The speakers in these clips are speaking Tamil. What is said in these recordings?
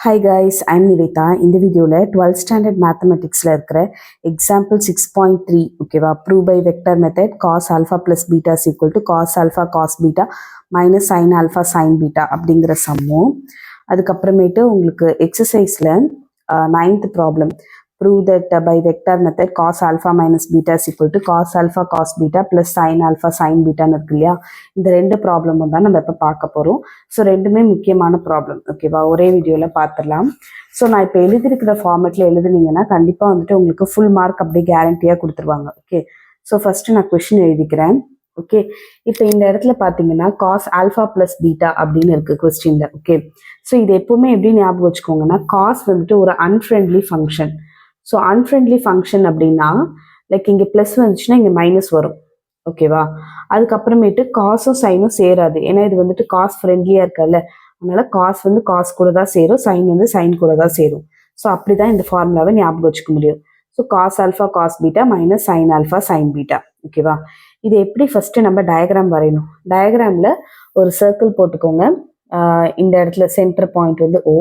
Hi guys, I'm Nivita. In the video, 12th standard mathematics example 6.3, okay, prove by vector method cos alpha plus beta is equal to cos alpha cos beta minus sin alpha sin beta அப்படிங்கிற சம்மும் அதுக்கப்புறமேட்டு உங்களுக்கு எக்ஸசைஸில் 9th problem prove that by vector method cos alpha minus beta is equal to cos alpha cos beta plus sin alpha sin beta இருக்கு இல்லையா. இந்த ரெண்டு ப்ராப்ளமும் தான் நம்ம இப்போ பார்க்க போகிறோம். ஸோ ரெண்டுமே முக்கியமான ப்ராப்ளம், ஓகேவா, ஒரே வீடியோவில் பார்த்துடலாம். ஸோ நான் இப்போ எழுதியிருக்கிற ஃபார்மேட்டில் எழுதுனீங்கன்னா கண்டிப்பாக வந்துட்டு உங்களுக்கு ஃபுல் மார்க் அப்படியே கேரண்டியாக கொடுத்துருவாங்க. ஓகே, ஸோ ஃபஸ்ட்டு நான் கொஷின் எழுதிக்கிறேன். ஓகே, இப்போ இந்த இடத்துல பார்த்தீங்கன்னா காஸ் ஆல்ஃபா ப்ளஸ் பீட்டா அப்படின்னு இருக்குது கொஸ்டினில். ஓகே, ஸோ இது எப்போவுமே எப்படி ஞாபகம் வச்சுக்கோங்கன்னா காஸ் வந்துட்டு ஒரு unfriendly function. So unfriendly function அப்படின்னா லைக் இங்கே ப்ளஸ் வந்துச்சுன்னா இங்கே மைனஸ் வரும், ஓகேவா. அதுக்கப்புறமேட்டு காஸும் சைனும் சேராது, ஏன்னா இது வந்துட்டு காஸ் ஃப்ரெண்ட்லியாக இருக்கல, அதனால காஸ் வந்து காஸ் கூட தான் சேரும், சைன் வந்து சைன் கூட தான் சேரும். ஸோ அப்படி தான் இந்த ஃபார்முலாவை ஞாபகம் வச்சுக்க முடியும். So cos alpha cos beta minus sine alpha sine beta, ஓகேவா. இது எப்படி ஃபஸ்ட்டு நம்ம டயக்ராம் வரையணும். டயக்ராமில் ஒரு சர்க்கிள் போட்டுக்கோங்க. இந்த இடத்துல சென்டர் பாயிண்ட் வந்து ஓ,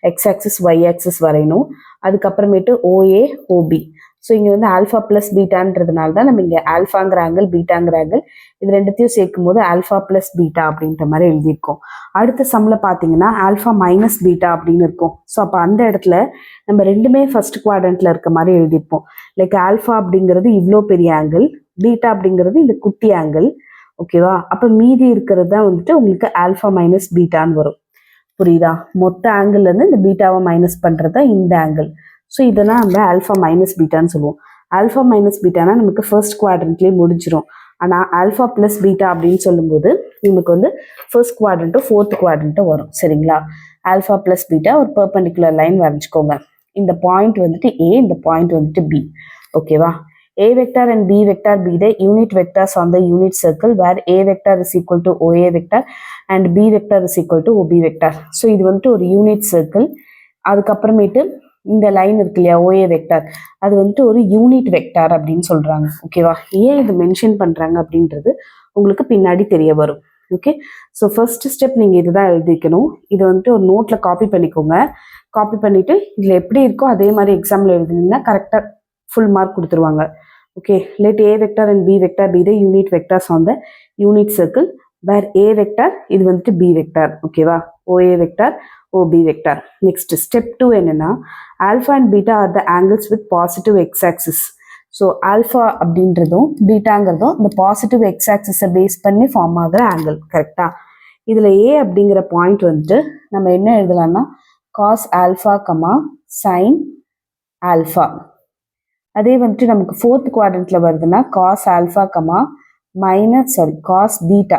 எக்ஸ் ஆக்சிஸ் ஒய் ஆக்சிஸ் வரையணும். அதுக்கப்புறமேட்டு ஓஏ ஓபி. ஸோ இங்கே வந்து ஆல்ஃபா ப்ளஸ் பீட்டான்றதுனால தான் நம்ம இங்கே ஆல்ஃபாங்கிற ஆங்கிள் பீட்டாங்கிற ஆங்கிள் இது ரெண்டுத்தையும் சேர்க்கும் போது ஆல்ஃபா ப்ளஸ் பீட்டா அப்படின்ற மாதிரி எழுதியிருக்கோம். அடுத்த சம்மில் பார்த்தீங்கன்னா ஆல்ஃபா மைனஸ் பீட்டா அப்படின்னு இருக்கும். ஸோ அப்போ அந்த இடத்துல நம்ம ரெண்டுமே ஃபர்ஸ்ட் குவாட்ரண்ட்டில் இருக்க மாதிரி எழுதியிருப்போம். லைக் ஆல்ஃபா அப்படிங்கிறது இவ்வளோ பெரிய ஆங்கிள், பீட்டா அப்படிங்கிறது இந்த குட்டி ஆங்கிள், ஓகேவா. அப்போ மீதி இருக்கிறது தான் வந்துட்டு உங்களுக்கு ஆல்ஃபா மைனஸ் பீட்டான்னு வரும். புரியுதா? மொத்த ஆங்கிள்லேருந்து இந்த பீட்டாவை மைனஸ் பண்ணுறது தான் இந்த ஆங்கிள். ஸோ இதெல்லாம் நம்ம ஆல்ஃபா மைனஸ் பீட்டான்னு சொல்லுவோம். ஆல்ஃபா மைனஸ் பீட்டானா நமக்கு ஃபர்ஸ்ட் குவாட்ரண்ட்லேயே முடிஞ்சிடும். ஆனால் ஆல்ஃபா ப்ளஸ் பீட்டா அப்படின்னு சொல்லும்போது நமக்கு வந்து ஃபர்ஸ்ட் குவாட்ரண்ட்டும் ஃபோர்த் குவாட்ரண்ட்டும் வரும், சரிங்களா. ஆல்ஃபா ப்ளஸ் பீட்டா ஒரு பெர்பெண்டிகுலர் லைன் வரைஞ்சிக்கோங்க. இந்த பாயிண்ட் வந்துட்டு ஏ, இந்த பாயிண்ட் வந்துட்டு பி, ஓகேவா. A vector and B vector be the unit vectors on the unit circle where A vector is equal to OA vector and B vector is equal to OB vector. So இது வந்துட்டு ஒரு யூனிட் சர்க்கிள். அதுக்கப்புறமேட்டு இந்த லைன் இருக்கு இல்லையா OA வெக்டார், அது வந்துட்டு ஒரு யூனிட் வெக்டார் அப்படின்னு சொல்றாங்க, ஓகேவா. ஏன் இது மென்ஷன் பண்றாங்க அப்படின்றது உங்களுக்கு பின்னாடி தெரிய வரும். ஓகே, ஸோ ஃபர்ஸ்ட் ஸ்டெப் நீங்கள் இதுதான் எழுதிக்கணும். இது வந்துட்டு ஒரு நோட்டில் காப்பி பண்ணிக்கோங்க. காப்பி பண்ணிட்டு இதில் எப்படி இருக்கோ அதே மாதிரி எக்ஸாம்பிள் எழுதினீங்கன்னா கரெக்டாக full mark கொடுத்துருவாங்க. Okay, let A vector and B vector be the unit vectors on the unit circle where A vector இது வந்துட்டு B vector, ஓகேவா. OA vector OB vector. Next step 2 என்னன்னா alpha and beta are the angles with positive x-axis. So alpha அப்படின்றதும் பீட்டாங்கிறதும் இந்த பாசிட்டிவ் எக்ஸ்-ஆக்சிஸை பேஸ் பண்ணி ஃபார்ம் ஆகிற ஆங்கிள், கரெக்டா. இதில் ஏ அப்படிங்கிற பாயிண்ட் வந்துட்டு நம்ம என்ன எழுதலாம்னா cos alpha comma sine alpha. அதே வந்துட்டு நமக்கு ஃபோர்த் குவாட்ரண்ட்ல வருதுன்னா cos alpha comma cos beta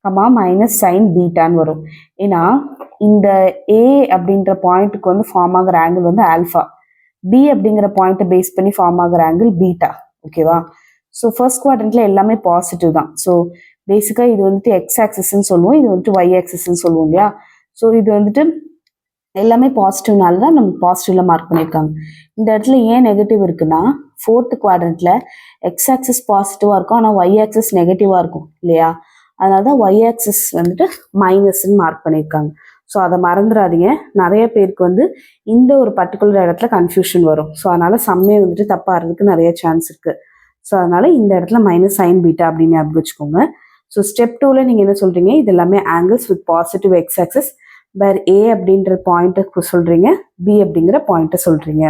comma minus sine பீட்டான்னு வரும். ஏன்னா இந்த ஏ அப்படின்ற பாயிண்ட்டுக்கு வந்து ஃபார்ம் ஆகிற ஆங்கிள் வந்து ஆல்ஃபா, பி அப்படிங்கிற பாயிண்ட்டை பேஸ் பண்ணி ஃபார்ம் ஆகிற ஆங்கிள் பீட்டா, ஓகேவா. ஸோ ஃபர்ஸ்ட் குவாட்ரண்ட்ல எல்லாமே பாசிட்டிவ் தான். ஸோ பேசிக்காக இது வந்துட்டு எக்ஸ் ஆக்சிஸ்ன்னு சொல்லுவோம், இது வந்துட்டு ஒய் ஆக்சிஸ்ன்னு சொல்லுவோம் இல்லையா. ஸோ இது வந்துட்டு எல்லாமே பாசிட்டிவ்னால தான் நம்ம பாசிட்டிவ்ல மார்க் பண்ணியிருக்காங்க. இந்த இடத்துல ஏன் நெகட்டிவ் இருக்குன்னா ஃபோர்த் குவாட்ரண்ட்ல எக்ஸ் ஆக்சிஸ் பாசிட்டிவா இருக்கும், ஆனால் ஒய் ஆக்சிஸ் நெகட்டிவா இருக்கும் இல்லையா. அதனால தான் ஒய் ஆக்சிஸ் வந்துட்டு மைனஸ்ன்னு மார்க் பண்ணியிருக்காங்க. ஸோ அதை மறந்துடாதீங்க. நிறைய பேருக்கு வந்து இந்த ஒரு பர்டிகுலர் இடத்துல கன்ஃபியூஷன் வரும். ஸோ அதனால சம்மே வந்துட்டு தப்பாகிறதுக்கு நிறைய சான்ஸ் இருக்கு. ஸோ அதனால இந்த இடத்துல மைனஸ் சைன் பீட்டா அப்படின்னு ஞாபகம் வச்சுக்கோங்க. ஸோ ஸ்டெப் 2ல நீங்க என்ன சொல்றீங்க, இது எல்லாமே angles with positive X axis where A அப்படின்ற பாயிண்ட்டை சொல்றீங்க, பி அப்படிங்கிற பாயிண்ட்டை சொல்றீங்க.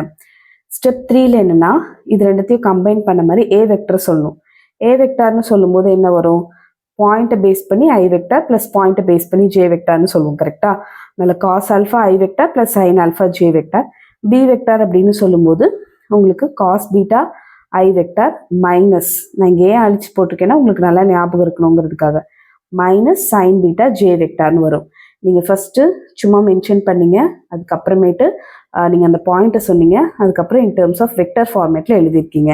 ஸ்டெப் 3ல என்னன்னா இது ரெண்டுத்தையும் கம்பைன் பண்ண மாதிரி ஏ வெக்டர் சொல்லணும். ஏ வெக்டார்னு சொல்லும் போது என்ன வரும், பாயிண்ட்டை பேஸ் பண்ணி ஐ வெக்டார் பிளஸ் பாயிண்ட்டை பேஸ் பண்ணி ஜே வெக்டார்னு சொல்லுவோம், கரெக்டா. அதனால cos alpha I vector plus sine alpha J vector. B vector அப்படின்னு சொல்லும்போது உங்களுக்கு cos beta I vector minus, நான் இங்கே ஏன் அழிச்சு போட்டிருக்கேன்னா உங்களுக்கு நல்லா ஞாபகம் இருக்கணுங்கிறதுக்காக, மைனஸ் சைன் பீட்டா ஜே வெக்டார்னு வரும். நீங்கள் ஃபஸ்ட்டு சும்மா மென்ஷன் பண்ணீங்க, அதுக்கப்புறமேட்டு நீங்கள் அந்த பாயிண்ட்டை சொன்னீங்க, அதுக்கப்புறம் இன் டேர்ம்ஸ் ஆஃப் வெக்டர் ஃபார்மேட்டில் எழுதியிருக்கீங்க.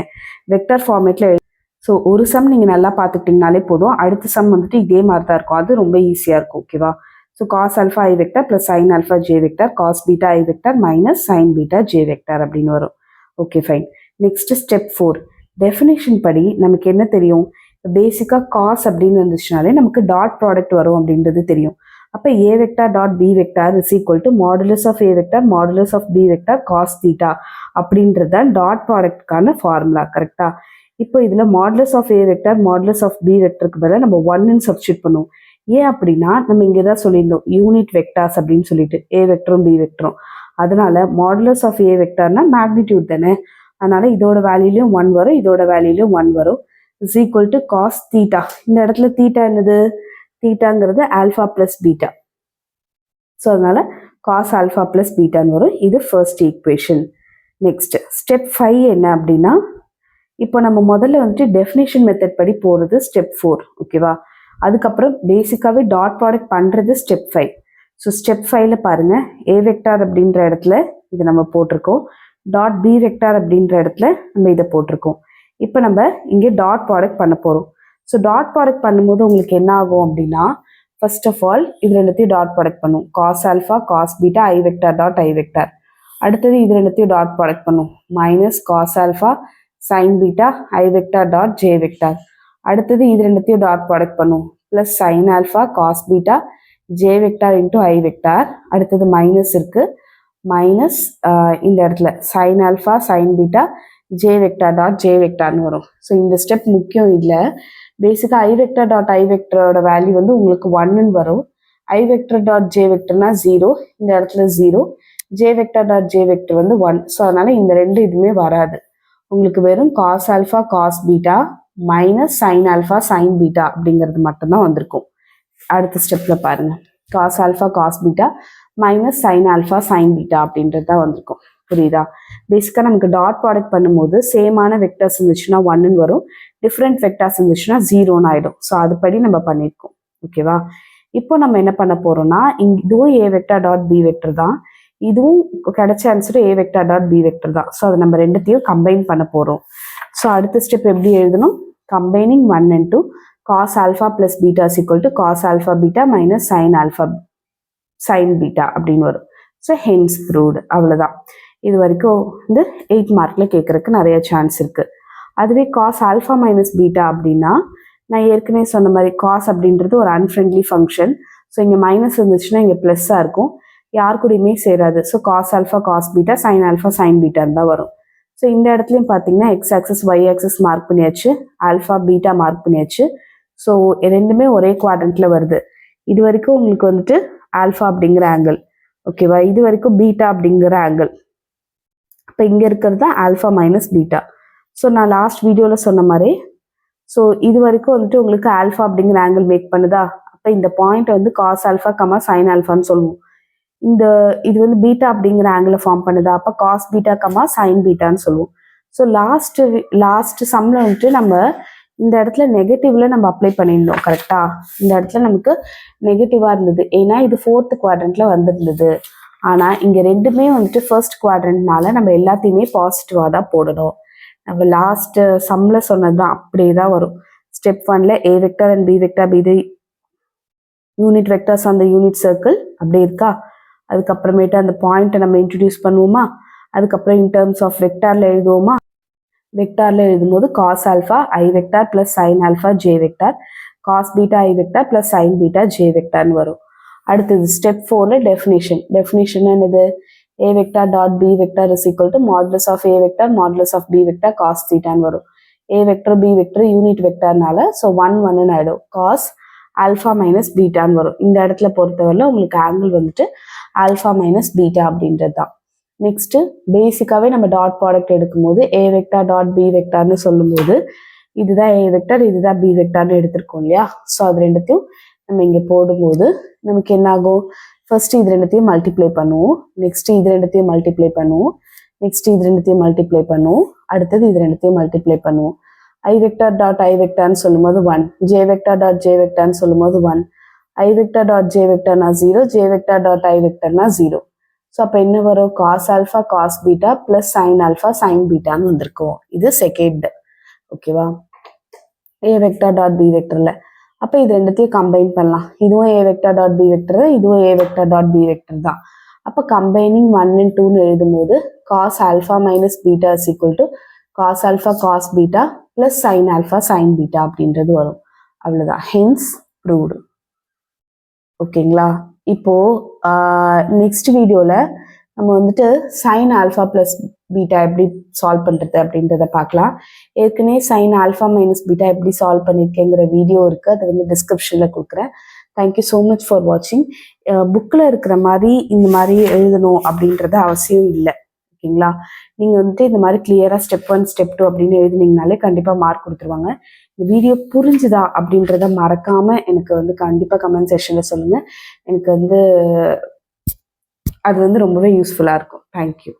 வெக்டர் ஃபார்மேட்டில் ஸோ ஒரு சம் நீங்கள் நல்லா பார்த்துக்கிட்டிங்கனாலே போதும். அடுத்த சம் வந்துட்டு இதே மாதிரி தான் இருக்கும், அது ரொம்ப ஈஸியாக இருக்கும், ஓகேவா. So cos alpha I vector plus sine alpha J vector cos beta I vector minus sine beta J vector அப்படின்னு வரும். Okay fine. Next step 4 definition படி நமக்கு என்ன தெரியும், பேசிக்காக காஸ் அப்படின்னு வந்துச்சுனாலே நமக்கு டாட் ப்ராடக்ட் வரும் அப்படின்றது தெரியும். அப்போ a vector dot b vector is equal to modulus of a vector modulus of b vector cos theta அப்படின்றது தான் டாட் ப்ராடக்ட்கான ஃபார்முலா. கரெக்டா? இப்போ இதில் modulus of A vector modulus of B வெக்டருக்கு பதிலாக நம்ம ஒன்னு சப்ஸ்டியூட் பண்ணுவோம். ஏன் அப்படின்னா நம்ம இங்கே தான் சொல்லியிருந்தோம் யூனிட் வெக்டார்ஸ் அப்படின்னு சொல்லிட்டு ஏ வெக்டரும் பி வெக்டரும். அதனால மாடுலஸ் ஆஃப் ஏ வெக்டர்னா மேக்னிடியூட் தானே, அதனால இதோட வேல்யூலையும் 1 வரும், இதோட வேல்யூலையும் 1 வரும். Is equal to cos theta. இந்த இடத்துல தீட்டா என்னது? தீட்டாங்கிறது ஆல்ஃபா பிளஸ் பீட்டா. ஸோ அதனால காஸ் ஆல்ஃபா பிளஸ் பீட்டான்னு வரும். இது ஃபர்ஸ்ட் ஈக்குவேஷன். நெக்ஸ்ட் ஸ்டெப் 5 என்ன அப்படின்னா, இப்போ நம்ம முதல்ல வந்துட்டு டெஃபினேஷன் மெத்தட் படி போகிறது ஸ்டெப் 4. ஓகேவா? அதுக்கப்புறம் பேசிக்காகவே டாட் ப்ராடக்ட் பண்ணுறது ஸ்டெப் 5. ஸோ ஸ்டெப் 5ல பாருங்கள், ஏ வெக்டார் அப்படின்ற இடத்துல இது நம்ம போட்டிருக்கோம், டாட் பி வெக்டார் அப்படின்ற இடத்துல நம்ம இதை போட்டிருக்கோம். இப்போ நம்ம இங்கே டாட் ப்ராடக்ட் பண்ண போகிறோம். ஸோ டாட் ப்ராடக்ட் பண்ணும்போது உங்களுக்கு என்ன ஆகும் அப்படின்னா, ஃபர்ஸ்ட் ஆஃப் ஆல் இது ரெண்டுத்தையும் டாட் ப்ராடக்ட் பண்ணும், cos alpha cos beta I vector dot I vector. அடுத்தது இது ரெண்டுத்தையும் டாட் ப்ராடக்ட் பண்ணும், minus cos alpha sine beta I vector dot J vector. அடுத்தது இது ரெண்டுத்தையும் டாட் ப்ராடக்ட் பண்ணும், plus sine alpha cos beta J vector into I vector. அடுத்தது மைனஸ் இருக்கு, மைனஸ் இந்த இடத்துல sine alpha sine beta J vector dot J வெக்டார்னு வரும். ஸோ இந்த ஸ்டெப் முக்கியம் இல்லை. பேசிக்காக ஐ வெக்டர் டாட் ஐ வெக்டரோட வேல்யூ வந்து உங்களுக்கு 1ன்னு வரும். ஐ வெக்டர் டாட் ஜே வெக்டர்னா 0, இந்த இடத்துல 0, J vector dot J vector வந்து 1. ஸோ அதனால இந்த ரெண்டு இதுவுமே வராது. உங்களுக்கு வெறும் cos alpha cos beta minus sine alpha sine beta அப்படிங்கிறது மட்டும்தான் வந்திருக்கும். அடுத்த ஸ்டெப்பில் பாருங்கள், cos alpha cos beta minus sine alpha sine beta அப்படின்றது தான் வந்திருக்கும். புரியுதா? பேசிக்காக நமக்கு டாட் ப்ராடக்ட் பண்ணும்போது சேமான வெக்டர்ஸ் இருந்துச்சுன்னா 1ன்னு வரும், டிஃப்ரெண்ட் வெக்டர்ஸ் இருந்துச்சுன்னா 0ன்னு ஆகிடும். ஸோ அதுபடி நம்ம பண்ணியிருக்கோம். ஓகேவா? இப்போ நம்ம என்ன பண்ண போகிறோம்னா, இதுவும் A vector dot B vector தான், இதுவும் கிடைச்ச answer A vector dot B vector தான். ஸோ அதை நம்ம ரெண்டுத்தையும் கம்பைன் பண்ண போகிறோம். ஸோ அடுத்த ஸ்டெப் எப்படி எழுதணும்? Combining 1 and 2 cos alpha plus beta is equal to cos alpha beta minus sine alpha sine beta அப்படின்னு வரும். So hence proved. அவ்வளோதான். இது வரைக்கும் வந்து 8 மார்க்கில் கேட்குறதுக்கு நிறைய சான்ஸ் இருக்குது. அதுவே காஸ் ஆல்ஃபா மைனஸ் பீட்டா அப்படின்னா, நான் ஏற்கனவே சொன்ன மாதிரி காஸ் அப்படின்றது ஒரு அன்ஃப்ரெண்ட்லி ஃபங்க்ஷன். ஸோ இங்கே மைனஸ் இருந்துச்சுன்னா இங்கே ப்ளஸ்ஸாக இருக்கும், யார் கூடயுமே சேராது. So cos alpha cos beta sine alpha sine பீட்டான்னு தான் வரும். ஸோ இந்த இடத்துலையும் பார்த்தீங்கன்னா X axis Y axis mark பண்ணியாச்சு, ஆல்ஃபா பீட்டா மார்க் பண்ணியாச்சு. ஸோ ரெண்டுமே ஒரே குவாட்ரண்ட்டில் வருது. இது வரைக்கும் உங்களுக்கு வந்துட்டு ஆல்ஃபா அப்படிங்கிற ஆங்கிள், ஓகேவா? இது வரைக்கும் பீட்டா அப்படிங்கிற ஆங்கிள். இப்போ இங்கே இருக்கிறது தான் ஆல்ஃபா மைனஸ் பீட்டா. ஸோ நான் லாஸ்ட் வீடியோவில் சொன்ன மாதிரி, ஸோ இது வரைக்கும் வந்துட்டு உங்களுக்கு ஆல்ஃபா அப்படிங்கிற ஆங்கிள் மேக் பண்ணுதா? அப்போ இந்த பாயிண்ட் வந்து காஸ் ஆல்ஃபா கமா சைன் ஆல்ஃபான்னு சொல்லுவோம். இது வந்து பீட்டா அப்படிங்கிற ஆங்கிளை ஃபார்ம் பண்ணுதா? அப்போ காஸ் பீட்டா கமா சைன் பீட்டான்னு சொல்லுவோம். ஸோ லாஸ்ட் சம்மில் வந்துட்டு நம்ம இந்த இடத்துல நெகட்டிவ்ல நம்ம அப்ளை பண்ணியிருந்தோம். கரெக்டா? இந்த இடத்துல நமக்கு நெகட்டிவாக இருந்தது, ஏன்னா இது 4th குவாட்ரண்ட்ல வந்திருந்தது. ஆனால் இங்கே ரெண்டுமே வந்துட்டு ஃபர்ஸ்ட் குவாட்ரண்ட்னால நம்ம எல்லாத்தையுமே பாசிட்டிவாக தான் போடணும். நம்ம லாஸ்ட் சம்மில் சொன்னது தான் அப்படியே தான் வரும். ஸ்டெப் 1ல A vector and B vector be the unit vectors அந்த யூனிட் சர்க்கிள் அப்படி இருக்கா? அதுக்கப்புறமேட்டு அந்த பாயிண்ட்டை நம்ம இன்ட்ரடியூஸ் பண்ணுவோமா? அதுக்கப்புறம் இன் டேர்ம்ஸ் ஆஃப் வெக்டாரில் எழுதுவோமா? வெக்டாரில் எழுதும்போது cos alpha I vector plus sine alpha J vector, cos beta I vector plus sine beta J வெக்டார்னு வரும். அடுத்தது ஸ்டெப் 4ல டெஃபினேஷன் என்னது? A vector dot B vector is equal to modulus of A vector modulus of B vector cos தீட்டான்னு வரும். A vector B vector unit வெக்டார்னால ஸோ 1 ஆகிடும், காஸ் ஆல்ஃபா மைனஸ் பீட்டான்னு வரும். இந்த இடத்துல பொறுத்தவரையில் உங்களுக்கு ஆங்கிள் வந்துட்டு ஆல்ஃபா மைனஸ் பீட்டா அப்படின்றது தான். நெக்ஸ்ட்டு பேசிக்காகவே நம்ம டாட் ப்ராடக்ட் எடுக்கும்போது ஏ வெக்டார் டாட் பி வெக்டார்னு சொல்லும்போது இதுதான் ஏ வெக்டார் இதுதான் பி வெக்டார்னு எடுத்திருக்கோம் இல்லையா? ஸோ அது ரெண்டுத்தையும் நம்ம இங்கே போடும்போது நமக்கு என்ன ஆகும்? ஃபர்ஸ்ட் இது ரெண்டுத்தையும் மல்டிப்ளை பண்ணுவோம், நெக்ஸ்ட் இது ரெண்டுத்தையும் மல்டிப்ளை பண்ணுவோம், நெக்ஸ்ட் இது ரெண்டுத்தையும் மல்டிப்ளை பண்ணுவோம், அடுத்தது இது ரெண்டுத்தையும் மல்டிப்ளை பண்ணுவோம். ஐ வெக்டார் டாட் ஐ வெக்டார்னு சொல்லும்போது 1, ஜே வெக்டார் டாட் ஜே வெக்டார்னு சொல்லும்போது 1, ஐ வெக்டார் டாட் ஜே வெக்டார்னா 0, ஜே வெக்டார் டாட் ஐ வெக்டார்னா 0. ஸோ அப்போ என்ன வரும்? Cos alpha cos beta plus sine alpha sine பீட்டான்னு வந்திருக்கும். இது செகண்ட். ஓகேவா? ஏ வெக்டார் டாட் பி வெக்டரில் அப்போ இது ரெண்டுத்தையும் கம்பைன் பண்ணலாம். இதுவும் A vector dot B vector தான், இதுவும் A vector dot B vector தான். அப்போ கம்பைனிங் 1 and 2ன்னு எழுதும்போது cos alpha minus beta is equal to cos alpha cos beta plus sine alpha sine beta அப்படின்றது வரும். அவ்வளோதான். Hence proved. ஓகேங்களா? இப்போது நெக்ஸ்ட் வீடியோவில் நம்ம வந்துட்டு சைன் ஆல்ஃபா ப்ளஸ் பீட்டா எப்படி சால்வ் பண்ணுறது அப்படின்றத பார்க்கலாம். ஏற்கனவே சைன் ஆல்ஃபா மைனஸ் பீட்டா எப்படி சால்வ் பண்ணியிருக்கேங்கிற வீடியோ இருக்குது, அது வந்து டிஸ்கிரிப்ஷனில் கொடுக்குறேன். தேங்க்யூ ஸோ மச் ஃபார் வாட்சிங். புக்கில் இருக்கிற மாதிரி இந்த மாதிரி எழுதணும் அப்படின்றது அவசியம் இல்லை. ஓகேங்களா? நீங்கள் வந்துட்டு இந்த மாதிரி கிளியராக ஸ்டெப் 1 ஸ்டெப் 2 அப்படின்னு எழுதினீங்கனாலே கண்டிப்பாக மார்க் கொடுத்துருவாங்க. இந்த வீடியோ புரிஞ்சுதா அப்படின்றத மறக்காமல் எனக்கு வந்து கண்டிப்பாக கமெண்ட் செக்ஷனில் சொல்லுங்கள். எனக்கு வந்து அது வந்து ரொம்பவே யூஸ்ஃபுல்லாக இருக்கும். தேங்க்யூ.